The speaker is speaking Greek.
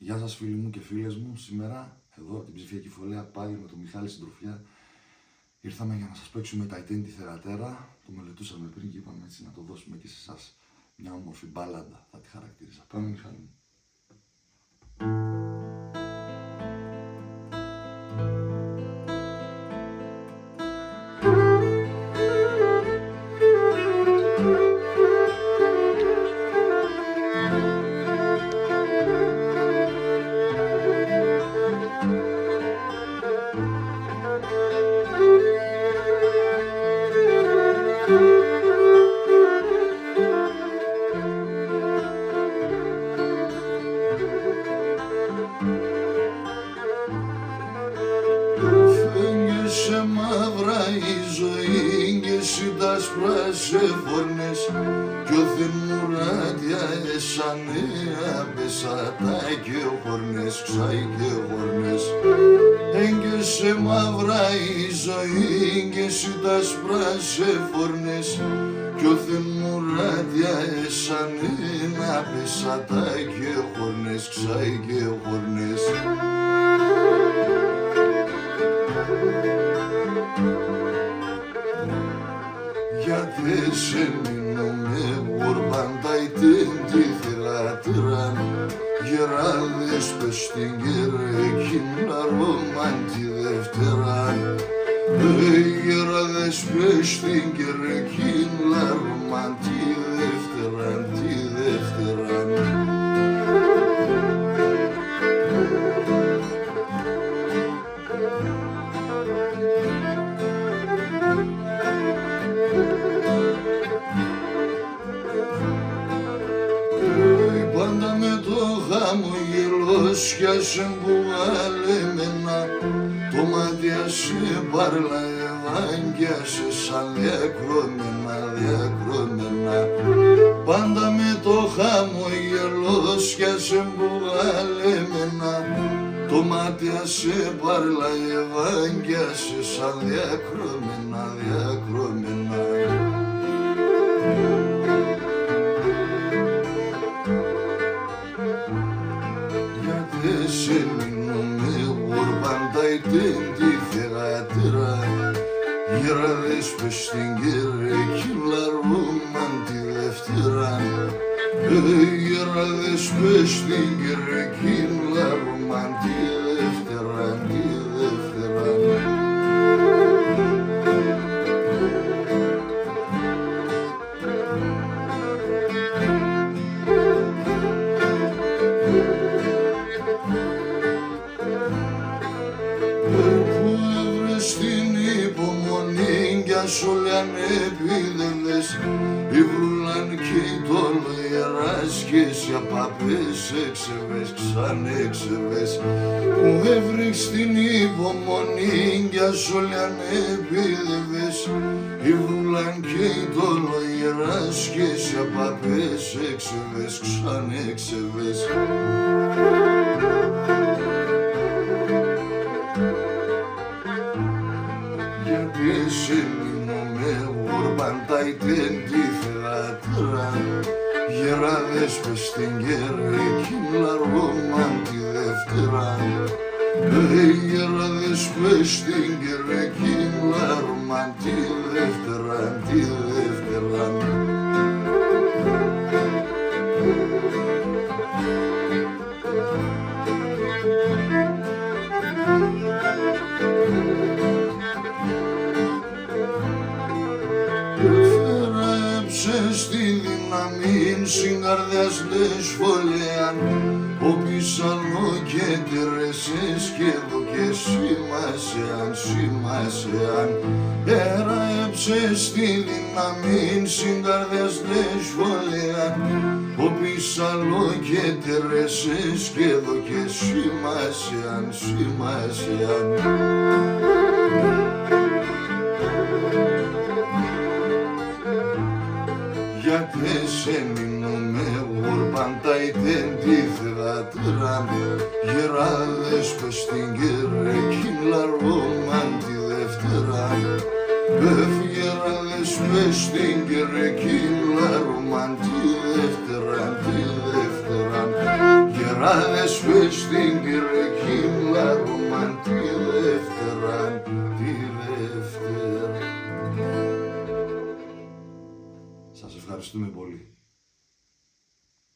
Γεια σας φίλοι μου και φίλες μου, σήμερα εδώ από την ψηφιακή φωλέα πάλι με τον Μιχάλη Συντροφιά ήρθαμε για να σας παίξουμε τα Ιτέντη Θερατέρα. Το μελετούσαμε πριν και είπαμε έτσι να το δώσουμε και σε εσάς μια όμορφη μπάλαντα, θα τη χαρακτήριζα. Πάμε Μιχάλη μου. Φέγγεσαι μαύρα η ζωή και εσύ τα σπράσε φωνές κι ο θυμουράτια εσάνε απεσατά και χορνές, ξάει και χορνές. Έγκεσαι μαύρα η ζωή και εσύ τα σπράσε φωνές κι ο θυμουράτια εσάνε απεσατά και χορνές, ξάει και χορνές. Γιατί σε μείνουμε γουρμπάντα Ιτέντη Θερατέρα γεράδες πες στην κερκίνα Ρώμαν τη Δευτέρα. Γεράδες πες στην κερκίνα Ρώμαν τη Δευτέρα, τη Δευτέρα. Πάντα με το χαμογελό σκιάσε μπουγαλεμένα το μάτια σε πάρλα ευάγγιασε σαν διακρώμενα, διακρώμενα. Πάντα με το χαμογελό σκιάσε μπουγαλεμένα το μάτια σε πάρλα ευάγγιασε σαν διακρώμενα, διακρώμενα. Σε μείνουμε γουρμπάντα Ιτέντη Θερατέρα γεράδες πες στην κερκίνα Ρώμαν τη Δευτέρα. Γεράδες πες στην κερκίνα Ρώμαν τη Δευτέρα, τη Δευτέρα. Στην υπομονή κι ας όλοι ανεπίδευες οι βρουλάν κι οι τολοεράς και σε απαπές έξεβες, ξανέξεβες. Που έβρεξ στην υπομονή κι ας όλοι ανεπίδευες οι βρουλάν κι οι τολοεράς και σε απαπές έξεβες, ξανέξεβες. Γιατί σε μείνουμε γουρμπάντα Ιτέντη Θερατέρα γεράδες πες στην κερκίνα Ρώμαν τη Δευτέρα. Γεράδες πες στην κερκίνα Ρώμαν τη Δευτέρα, τη Δευτέρα. Στη δύναμη συγκαρδιάς λες φωλέαν όποις άλλο και τερεσές και εδώ και σημασιαν, σημασιαν. Έραεψες στη δύναμη συγκαρδιάς λες φωλέαν όποις άλλο και τερεσές και εδώ και σημασιαν, σημασιαν. Γιατί σε μείνουμε γουρμπάντα Ιτέντη Θερατέρα γεράδες πες στην κερκίνα Ρώμαν τη Δευτέρα. Γεράδες πες στην κερκίνα Ρώμαν τη Δευτέρα, τη Δευτέρα. βράδες σου στην Κυριακή λαρούμαν τη Δευτέρα, τη Δευτέρα. Σας ευχαριστούμε πολύ.